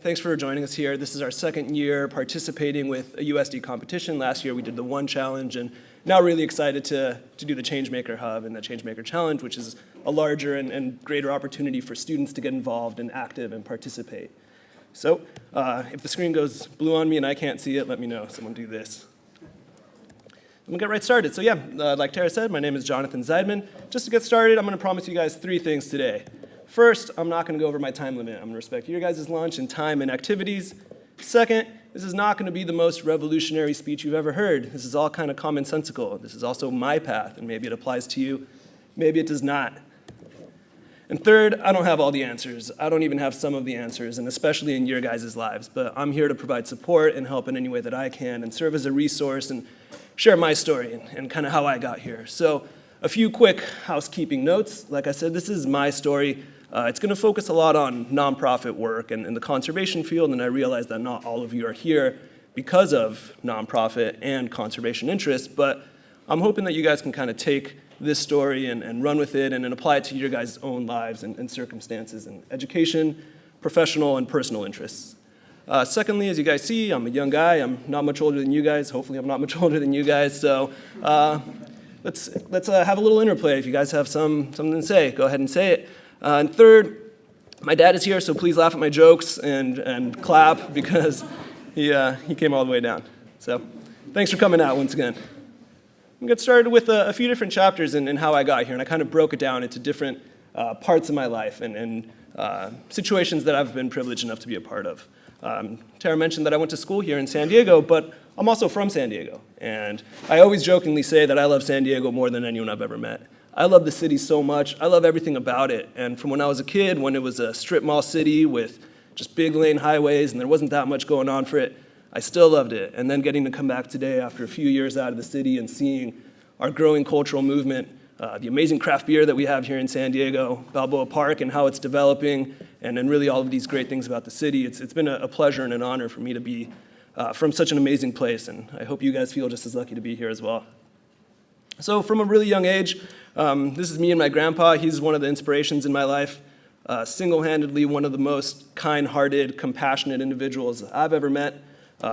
Thanks for joining us here. This is our second year participating with a USD competition. Last year we did the One Challenge, and now really excited to do the Changemaker Hub and the Changemaker Challenge, which is a larger and greater opportunity for students to get involved and active and participate. So if the screen goes blue on me and I can't see it, let me know. Someone do this. I'm gonna get right started. So yeah, like Tara said, my name is Jonathan Zaidman. Just to get started, I'm gonna promise you guys 3 things today. First, I'm not going to go over my time limit. I'm going to respect your guys' lunch and time and activities. Second, this is not going to be the most revolutionary speech you've ever heard. This is all kind of commonsensical. This is also my path, and maybe it applies to you. Maybe it does not. And third, I don't have all the answers. I don't even have some of the answers, and especially in your guys' lives. But I'm here to provide support and help in any way that I can and serve as a resource and share my story and kind of how I got here. So a few quick housekeeping notes. Like I said, this is my story. It's going to focus a lot on nonprofit work and the conservation field, and I realize that not all of you are here because of nonprofit and conservation interests, but I'm hoping that you guys can kind of take this story and run with it and apply it to your guys' own lives and circumstances and education, professional, and personal interests. Secondly, as you guys see, I'm a young guy. I'm not much older than you guys. Hopefully I'm not much older than you guys, so let's have a little interplay. If you guys have something to say, go ahead and say it. And third, my dad is here, so please laugh at my jokes and clap because he came all the way down. So thanks for coming out once again. I'm going to get started with a few different chapters in how I got here, and I kind of broke it down into different parts of my life and situations that I've been privileged enough to be a part of. Tara mentioned that I went to school here in San Diego, but I'm also from San Diego, and I always jokingly say that I love San Diego more than anyone I've ever met. I love the city so much. I love everything about it. And from when I was a kid, when it was a strip mall city with just big lane highways and there wasn't that much going on for it, I still loved it. And then getting to come back today after a few years out of the city and seeing our growing cultural movement, the amazing craft beer that we have here in San Diego, Balboa Park and how it's developing, and then really all of these great things about the city, it's been a pleasure and an honor for me to be from such an amazing place. And I hope you guys feel just as lucky to be here as well. So from a really young age, this is me and my grandpa. He's one of the inspirations in my life, single-handedly one of the most kind-hearted, compassionate individuals I've ever met.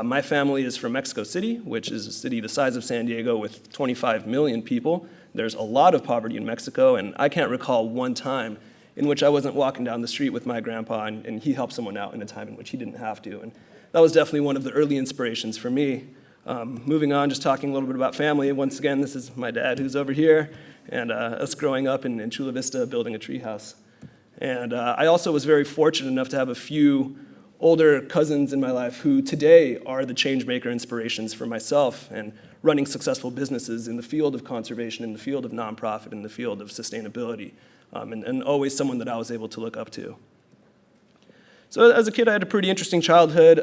My family is from Mexico City, which is a city the size of San Diego with 25 million people. There's a lot of poverty in Mexico, and I can't recall one time in which I wasn't walking down the street with my grandpa and he helped someone out in a time in which he didn't have to. And that was definitely one of the early inspirations for me. Moving on, just talking a little bit about family. Once again, this is my dad who's over here, and us growing up in Chula Vista building a treehouse. And I also was very fortunate enough to have a few older cousins in my life who today are the changemaker inspirations for myself and running successful businesses in the field of conservation, in the field of nonprofit, in the field of sustainability, and always someone that I was able to look up to. So as a kid, I had a pretty interesting childhood.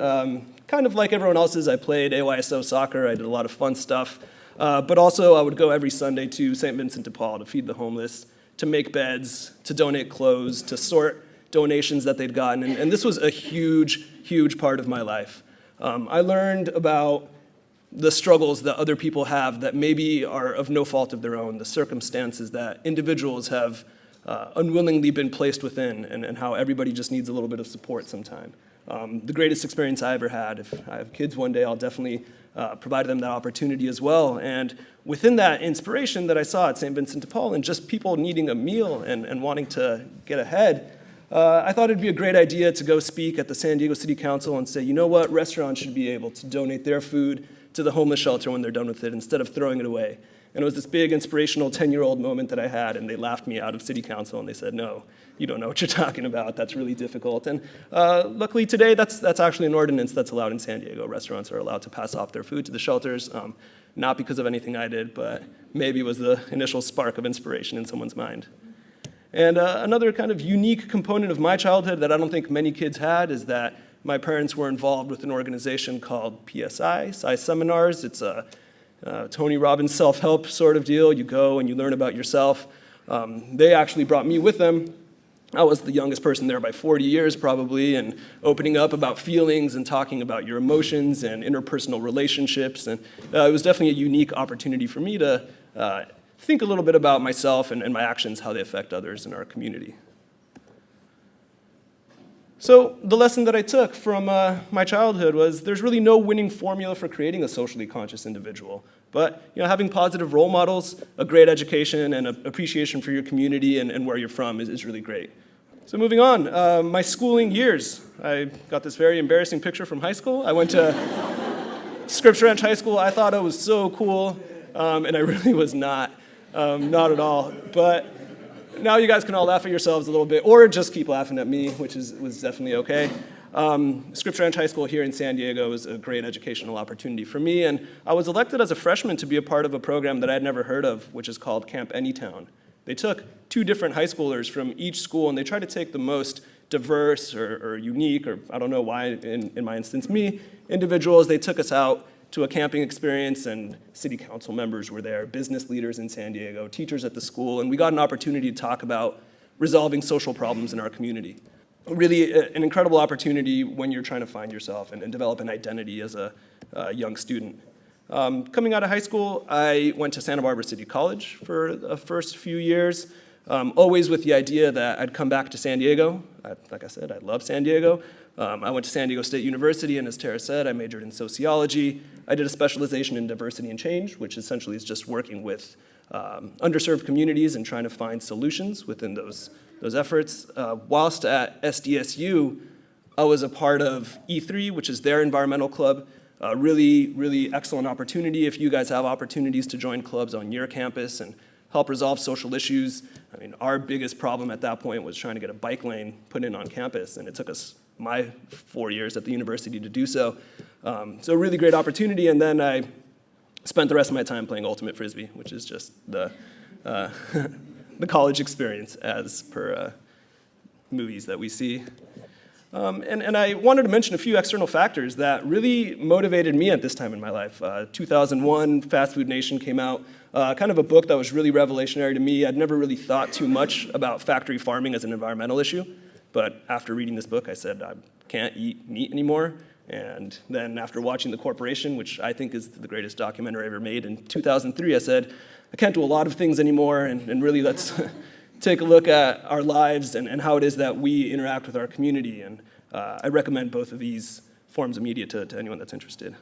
Kind of like everyone else's, I played AYSO soccer. I did a lot of fun stuff. But also, I would go every Sunday to St. Vincent de Paul to feed the homeless, to make beds, to donate clothes, to sort donations that they'd gotten. And this was a huge, huge part of my life. I learned about the struggles that other people have that maybe are of no fault of their own, the circumstances that individuals have unwillingly been placed within, and how everybody just needs a little bit of support sometime. The greatest experience I ever had. If I have kids one day, I'll definitely provide them that opportunity as well. And within that inspiration that I saw at St. Vincent de Paul and just people needing a meal and wanting to get ahead, I thought it'd be a great idea to go speak at the San Diego City Council and say, you know what, restaurants should be able to donate their food to the homeless shelter when they're done with it instead of throwing it away. And it was this big inspirational 10-year-old moment that I had, and they laughed me out of city council, and they said, no, you don't know what you're talking about. That's really difficult. And luckily today, that's actually an ordinance that's allowed in San Diego. Restaurants are allowed to pass off their food to the shelters, not because of anything I did, but maybe it was the initial spark of inspiration in someone's mind. And another kind of unique component of my childhood that I don't think many kids had is that my parents were involved with an organization called PSI, Sci Seminars. It's a Tony Robbins self-help sort of deal. You go and you learn about yourself. They actually brought me with them. I was the youngest person there by 40 years probably, and opening up about feelings and talking about your emotions and interpersonal relationships. And it was definitely a unique opportunity for me to think a little bit about myself and my actions, how they affect others in our community. So the lesson that I took from my childhood was there's really no winning formula for creating a socially conscious individual. But having positive role models, a great education, and an appreciation for your community and where you're from is really great. So moving on, my schooling years. I got this very embarrassing picture from high school. I went to Scripps Ranch High School. I thought it was so cool, and I really was not at all. But now you guys can all laugh at yourselves a little bit, or just keep laughing at me, which was definitely okay. Scripps Ranch High School here in San Diego was a great educational opportunity for me, and I was elected as a freshman to be a part of a program that I had never heard of, which is called Camp Anytown. They took 2 different high schoolers from each school, and they tried to take the most diverse or unique, or I don't know why, in my instance, me, individuals. They took us out to a camping experience, and city council members were there, business leaders in San Diego, teachers at the school, and we got an opportunity to talk about resolving social problems in our community. Really an incredible opportunity when you're trying to find yourself and develop an identity as a young student. Coming out of high school, I went to Santa Barbara City College for the first few years, always with the idea that I'd come back to San Diego. Like I said, I love San Diego. I went to San Diego State University, and as Tara said, I majored in sociology. I did a specialization in diversity and change, which essentially is just working with underserved communities and trying to find solutions within those efforts. Whilst at SDSU, I was a part of E3, which is their environmental club. Really, really excellent opportunity if you guys have opportunities to join clubs on your campus and help resolve social issues. I mean, our biggest problem at that point was trying to get a bike lane put in on campus, and it took us my 4 years at the university to do so. So a really great opportunity, and then I spent the rest of my time playing Ultimate Frisbee, which is just the college experience as per movies that we see. And I wanted to mention a few external factors that really motivated me at this time in my life. 2001, Fast Food Nation came out, kind of a book that was really revelationary to me. I'd never really thought too much about factory farming as an environmental issue, but after reading this book, I said, I can't eat meat anymore. And then after watching The Corporation, which I think is the greatest documentary ever made, in 2003, I said, I can't do a lot of things anymore, and really let's take a look at our lives and how it is that we interact with our community. And I recommend both of these forms of media to anyone that's interested.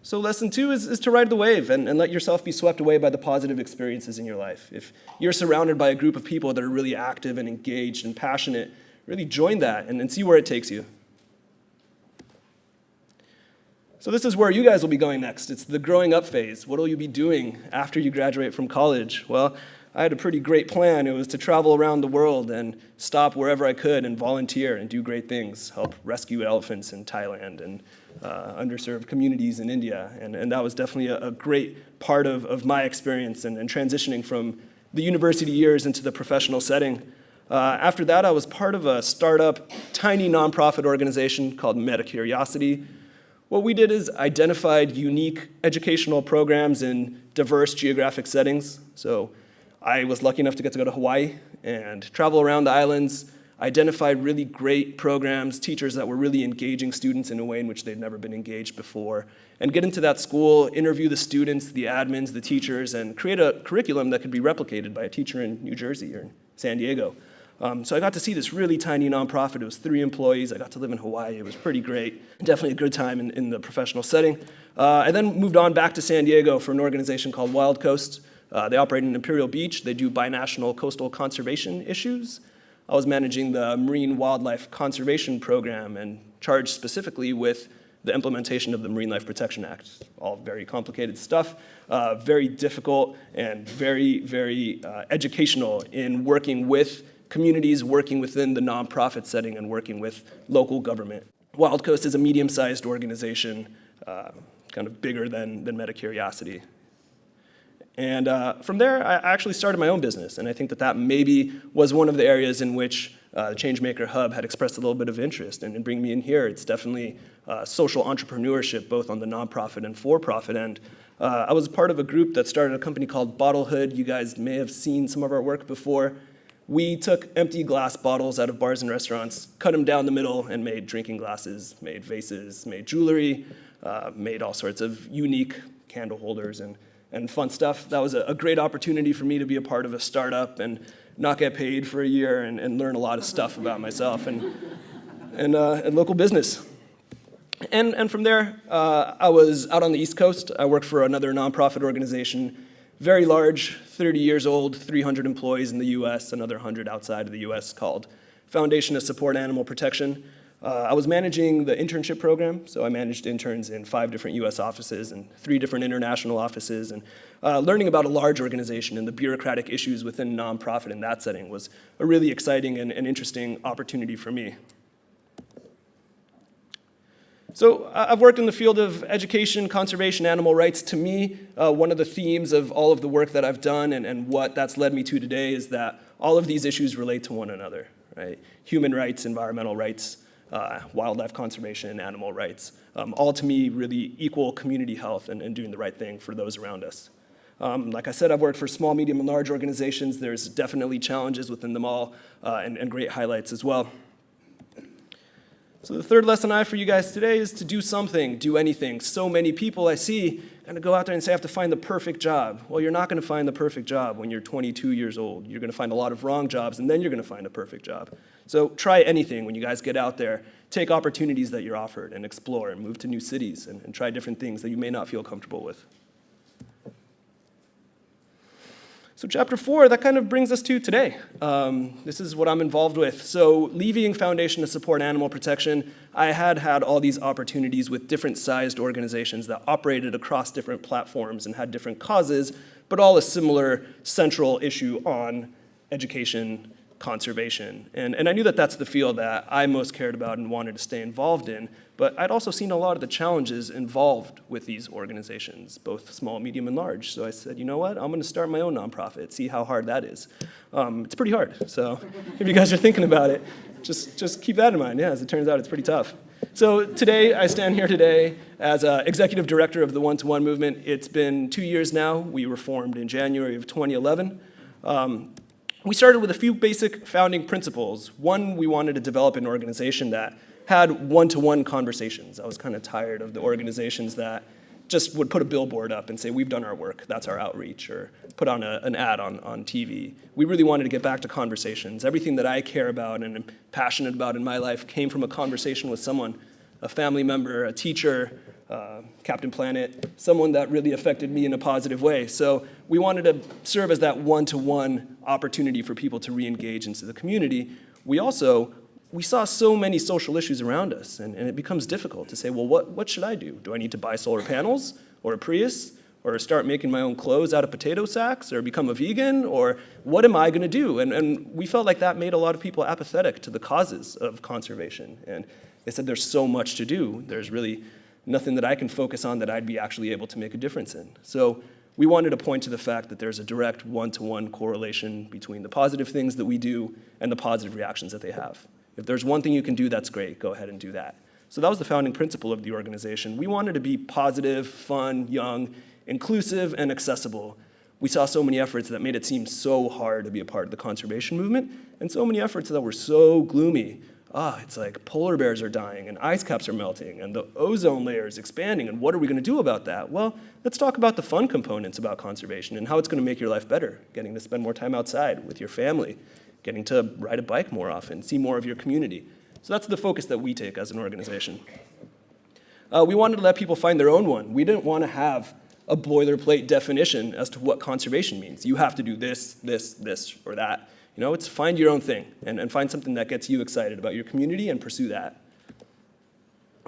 So lesson 2 is to ride the wave and let yourself be swept away by the positive experiences in your life. If you're surrounded by a group of people that are really active and engaged and passionate, really join that and see where it takes you. So this is where you guys will be going next. It's the growing up phase. What will you be doing after you graduate from college? Well, I had a pretty great plan. It was to travel around the world and stop wherever I could and volunteer and do great things, help rescue elephants in Thailand and underserved communities in India. And that was definitely a great part of my experience and transitioning from the university years into the professional setting. After that, I was part of a startup, tiny nonprofit organization called Metacuriousity. What we did is identified unique educational programs in diverse geographic settings. So I was lucky enough to get to go to Hawaii and travel around the islands, identified really great programs, teachers that were really engaging students in a way in which they'd never been engaged before, and get into that school, interview the students, the admins, the teachers, and create a curriculum that could be replicated by a teacher in New Jersey or in San Diego. So I got to see this really tiny nonprofit. It was 3 employees. I got to live in Hawaii. It was pretty great. Definitely a good time in the professional setting. I then moved on back to San Diego for an organization called Wild Coast. They operate in Imperial Beach. They do binational coastal conservation issues. I was managing the Marine Wildlife Conservation Program and charged specifically with the implementation of the Marine Life Protection Act. All very complicated stuff, very difficult and very, very educational in working with communities, working within the nonprofit setting, and working with local government. Wild Coast is a medium-sized organization, kind of bigger than Metacuriosity. And from there, I actually started my own business, and I think that maybe was one of the areas in which the Changemaker Hub had expressed a little bit of interest in bringing me in here. It's definitely social entrepreneurship, both on the nonprofit and for-profit end. I was part of a group that started a company called Bottlehood. You guys may have seen some of our work before. We took empty glass bottles out of bars and restaurants, cut them down the middle, and made drinking glasses, made vases, made jewelry, made all sorts of unique candle holders and fun stuff. That was a great opportunity for me to be a part of a startup and not get paid for a year and learn a lot of stuff about myself and local business. And from there, I was out on the East Coast. I worked for another nonprofit organization, very large, 30 years old, 300 employees in the US, another 100 outside of the US, called Foundation to Support Animal Protection. I was managing the internship program, so I managed interns in 5 different US offices and 3 different international offices, and learning about a large organization and the bureaucratic issues within nonprofit in that setting was a really exciting and interesting opportunity for me. So I've worked in the field of education, conservation, animal rights. To me, one of the themes of all of the work that I've done and what that's led me to today is that all of these issues relate to one another, right? Human rights, environmental rights, wildlife conservation, and animal rights. All to me really equal community health and doing the right thing for those around us. Like I said, I've worked for small, medium, and large organizations. There's definitely challenges within them all and great highlights as well. So the third lesson I have for you guys today is to do something, do anything. So many people I see kind of go out there and say, I have to find the perfect job. Well, you're not going to find the perfect job when you're 22 years old. You're going to find a lot of wrong jobs, and then you're going to find a perfect job. So try anything when you guys get out there. Take opportunities that you're offered and explore and move to new cities and try different things that you may not feel comfortable with. So chapter 4, that kind of brings us to today. This is what I'm involved with. So leaving Foundation to Support Animal Protection, I had all these opportunities with different sized organizations that operated across different platforms and had different causes, but all a similar central issue on education, conservation. And I knew that that's the field that I most cared about and wanted to stay involved in, but I'd also seen a lot of the challenges involved with these organizations, both small, medium, and large. So I said, you know what, I'm gonna start my own nonprofit, see how hard that is. It's pretty hard, so if you guys are thinking about it, just keep that in mind. Yeah, as it turns out, it's pretty tough. So today, I stand here today as executive director of the One-to-One movement. It's been 2 years now. We were formed in January of 2011. We started with a few basic founding principles. One, we wanted to develop an organization that had one-to-one conversations. I was kind of tired of the organizations that just would put a billboard up and say, we've done our work, that's our outreach, or put on an ad on TV. We really wanted to get back to conversations. Everything that I care about and am passionate about in my life came from a conversation with someone, a family member, a teacher, Captain Planet, someone that really affected me in a positive way. So we wanted to serve as that one-to-one opportunity for people to re-engage into the community. We saw so many social issues around us, and it becomes difficult to say, well, what should I do? Do I need to buy solar panels or a Prius or start making my own clothes out of potato sacks or become a vegan, or what am I gonna do? And we felt like that made a lot of people apathetic to the causes of conservation. And they said, there's so much to do. There's really nothing that I can focus on that I'd be actually able to make a difference in. So we wanted to point to the fact that there's a direct one-to-one correlation between the positive things that we do and the positive reactions that they have. If there's one thing you can do, that's great. Go ahead and do that. So that was the founding principle of the organization. We wanted to be positive, fun, young, inclusive, and accessible. We saw so many efforts that made it seem so hard to be a part of the conservation movement, and so many efforts that were so gloomy. It's like polar bears are dying, and ice caps are melting, and the ozone layer is expanding, and what are we gonna do about that? Well, let's talk about the fun components about conservation and how it's gonna make your life better, getting to spend more time outside with your family, getting to ride a bike more often, see more of your community. So that's the focus that we take as an organization. We wanted to let people find their own one. We didn't want to have a boilerplate definition as to what conservation means. You have to do this, this, this, or that. You know, it's find your own thing and find something that gets you excited about your community and pursue that.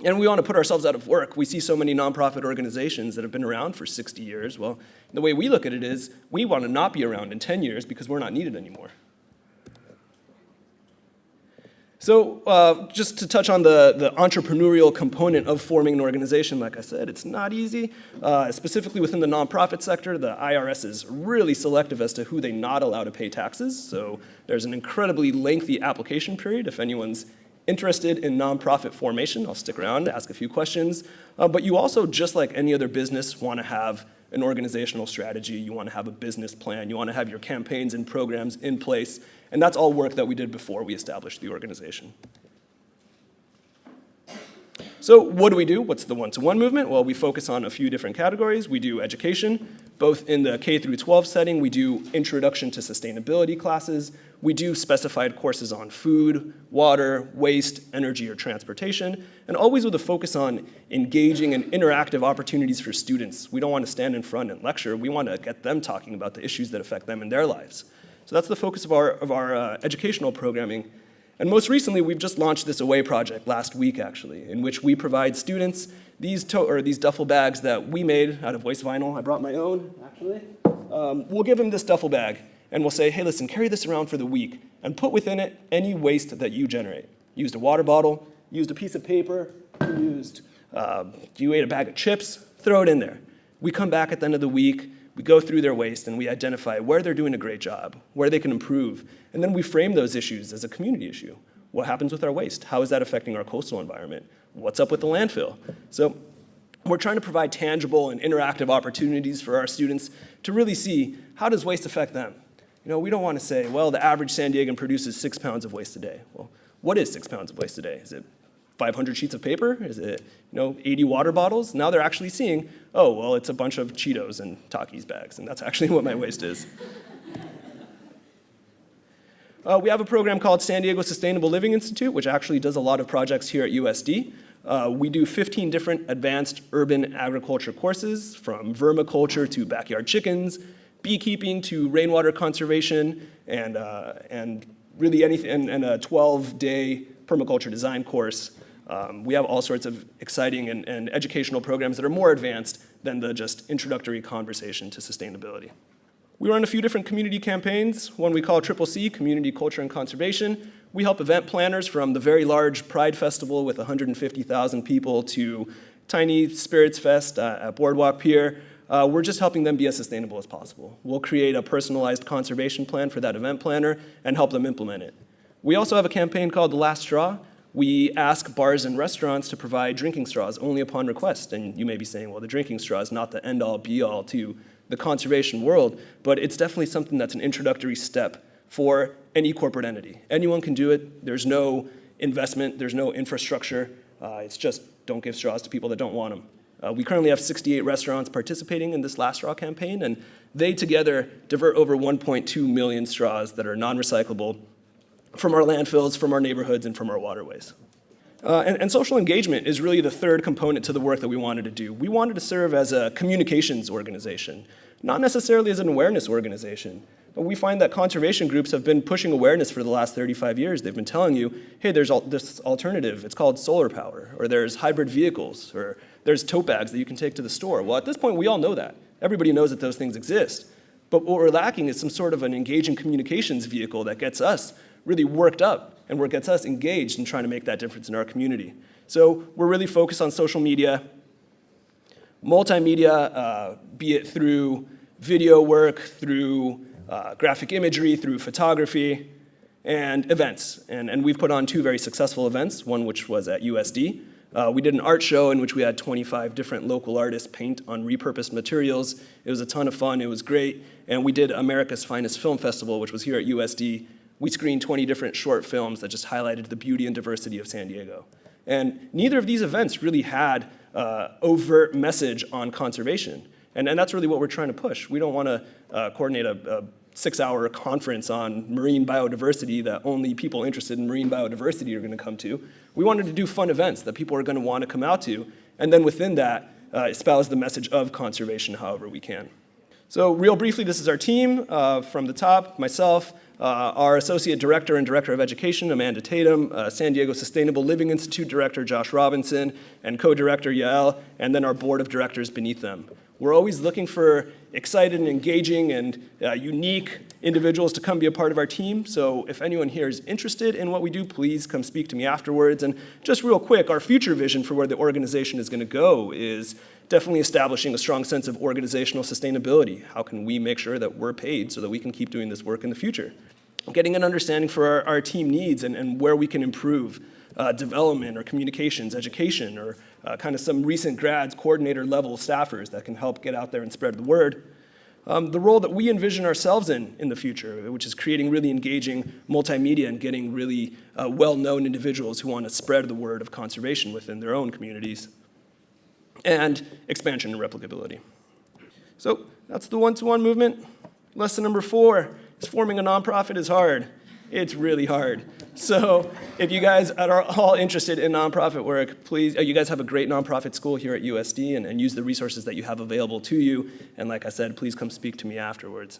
And we want to put ourselves out of work. We see so many nonprofit organizations that have been around for 60 years. Well, the way we look at it is we want to not be around in 10 years because we're not needed anymore. So just to touch on the entrepreneurial component of forming an organization, like I said, it's not easy. Specifically within the nonprofit sector, the IRS is really selective as to who they not allow to pay taxes. So there's an incredibly lengthy application period. If anyone's interested in nonprofit formation, I'll stick around to ask a few questions. But you also, just like any other business, want to have an organizational strategy. You want to have a business plan. You want to have your campaigns and programs in place. And that's all work that we did before we established the organization. So what do we do? What's the one-to-one movement? Well, we focus on a few different categories. We do education, both in the K through 12 setting. We do introduction to sustainability classes. We do specified courses on food, water, waste, energy, or transportation, and always with a focus on engaging and interactive opportunities for students. We don't want to stand in front and lecture. We want to get them talking about the issues that affect them in their lives. So that's the focus of our educational programming. And most recently, we've just launched this Away project last week, actually, in which we provide students these duffel bags that we made out of waste vinyl. I brought my own, actually. We'll give them this duffel bag, and we'll say, hey, listen, carry this around for the week, and put within it any waste that you generate. Used a water bottle, used a piece of paper, you ate a bag of chips, throw it in there. We come back at the end of the week, we go through their waste, and we identify where they're doing a great job, where they can improve, and then we frame those issues as a community issue. What happens with our waste? How is that affecting our coastal environment? What's up with the landfill? So we're trying to provide tangible and interactive opportunities for our students to really see, how does waste affect them? We don't want to say, well, the average San Diegan produces 6 pounds of waste a day. Well, what is 6 pounds of waste a day? Is it 500 sheets of paper? Is it 80 water bottles? Now they're actually seeing, oh, well, it's a bunch of Cheetos and Takis bags, and that's actually what my waste is. We have a program called San Diego Sustainable Living Institute, which actually does a lot of projects here at USD. We do 15 different advanced urban agriculture courses, from vermiculture to backyard chickens, beekeeping to rainwater conservation, and really anything, and a 12-day permaculture design course. We have all sorts of exciting and educational programs that are more advanced than the just introductory conversation to sustainability. We run a few different community campaigns, one we call CCC, Community, Culture, and Conservation. We help event planners from the very large Pride Festival with 150,000 people to tiny Spirits Fest at Boardwalk Pier. We're just helping them be as sustainable as possible. We'll create a personalized conservation plan for that event planner and help them implement it. We also have a campaign called The Last Straw. We ask bars and restaurants to provide drinking straws only upon request. And you may be saying, well, the drinking straw is not the end-all, be-all to the conservation world, but it's definitely something that's an introductory step for any corporate entity. Anyone can do it. There's no investment. There's no infrastructure. It's just don't give straws to people that don't want them. We currently have 68 restaurants participating in this Last Straw campaign, and they together divert over 1.2 million straws that are non-recyclable from our landfills, from our neighborhoods, and from our waterways. And social engagement is really the third component to the work that we wanted to do. We wanted to serve as a communications organization, not necessarily as an awareness organization. But we find that conservation groups have been pushing awareness for the last 35 years. They've been telling you, hey, there's this alternative. It's called solar power, or there's hybrid vehicles, or there's tote bags that you can take to the store. Well, at this point, we all know that. Everybody knows that those things exist. But what we're lacking is some sort of an engaging communications vehicle that gets us really worked up and what gets us engaged in trying to make that difference in our community. So we're really focused on social media, multimedia, be it through video work, through graphic imagery, through photography, and events. And we've put on 2 very successful events, one which was at USD. We did an art show in which we had 25 different local artists paint on repurposed materials. It was a ton of fun, it was great. And we did America's Finest Film Festival, which was here at USD. We screened 20 different short films that just highlighted the beauty and diversity of San Diego. And neither of these events really had overt message on conservation. And that's really what we're trying to push. We don't want to coordinate a 6-hour conference on marine biodiversity that only people interested in marine biodiversity are going to come to. We wanted to do fun events that people are going to want to come out to, and then within that, espouse the message of conservation however we can. So real briefly, this is our team. From the top, myself, our Associate Director and Director of Education, Amanda Tatum, San Diego Sustainable Living Institute Director, Josh Robinson, and Co-Director, Yael, and then our Board of Directors beneath them. We're always looking for excited and engaging and unique individuals to come be a part of our team. So if anyone here is interested in what we do, please come speak to me afterwards. And just real quick, our future vision for where the organization is going to go is definitely establishing a strong sense of organizational sustainability. How can we make sure that we're paid so that we can keep doing this work in the future? Getting an understanding for our team needs and where we can improve development or communications, education, or kind of some recent grads, coordinator level staffers that can help get out there and spread the word. the role that we envision ourselves in the future, which is creating really engaging multimedia and getting really well-known individuals who want to spread the word of conservation within their own communities, and expansion and replicability. So that's the one-to-one movement. Lesson number 4 is forming a nonprofit is hard. It's really hard. So if you guys are all interested in nonprofit work, please, you guys have a great nonprofit school here at USD, and use the resources that you have available to you. And like I said, please come speak to me afterwards.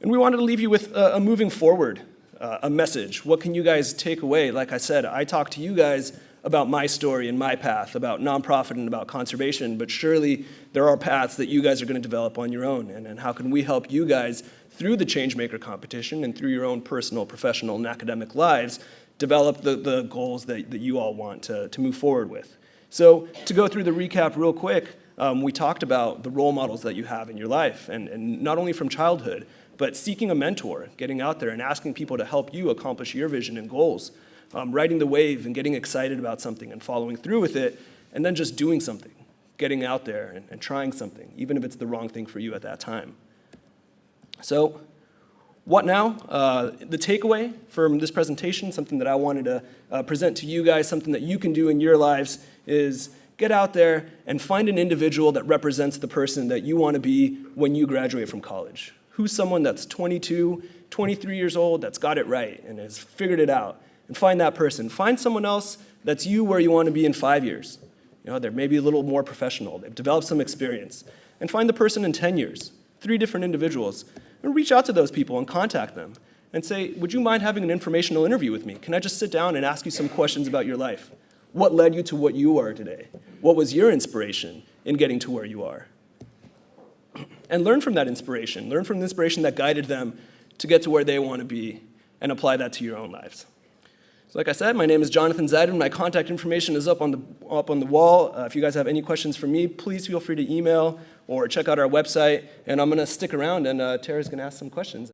And we wanted to leave you with a moving forward, a message. What can you guys take away? Like I said, I talked to you guys about my story and my path, about nonprofit and about conservation, but surely there are paths that you guys are going to develop on your own. And how can we help you guys through the Changemaker competition and through your own personal, professional, and academic lives, develop the goals that you all want to move forward with. So to go through the recap real quick, we talked about the role models that you have in your life, and not only from childhood, but seeking a mentor, getting out there and asking people to help you accomplish your vision and goals, riding the wave and getting excited about something and following through with it, and then just doing something, getting out there and trying something, even if it's the wrong thing for you at that time. So what now? The takeaway from this presentation, something that I wanted to present to you guys, something that you can do in your lives, is get out there and find an individual that represents the person that you want to be when you graduate from college. Who's someone that's 22, 23 years old, that's got it right and has figured it out? And find that person. Find someone else that's you where you want to be in 5 years. You know, they're maybe a little more professional. They've developed some experience. And find the person in 10 years, 3 different individuals. And reach out to those people and contact them and say, would you mind having an informational interview with me? Can I just sit down and ask you some questions about your life? What led you to what you are today? What was your inspiration in getting to where you are? And learn from that inspiration. Learn from the inspiration that guided them to get to where they want to be and apply that to your own lives. So like I said, my name is Jonathan Zaidman. My contact information is up on the wall. If you guys have any questions for me, please feel free to email or check out our website. And I'm going to stick around, and Tara's going to ask some questions.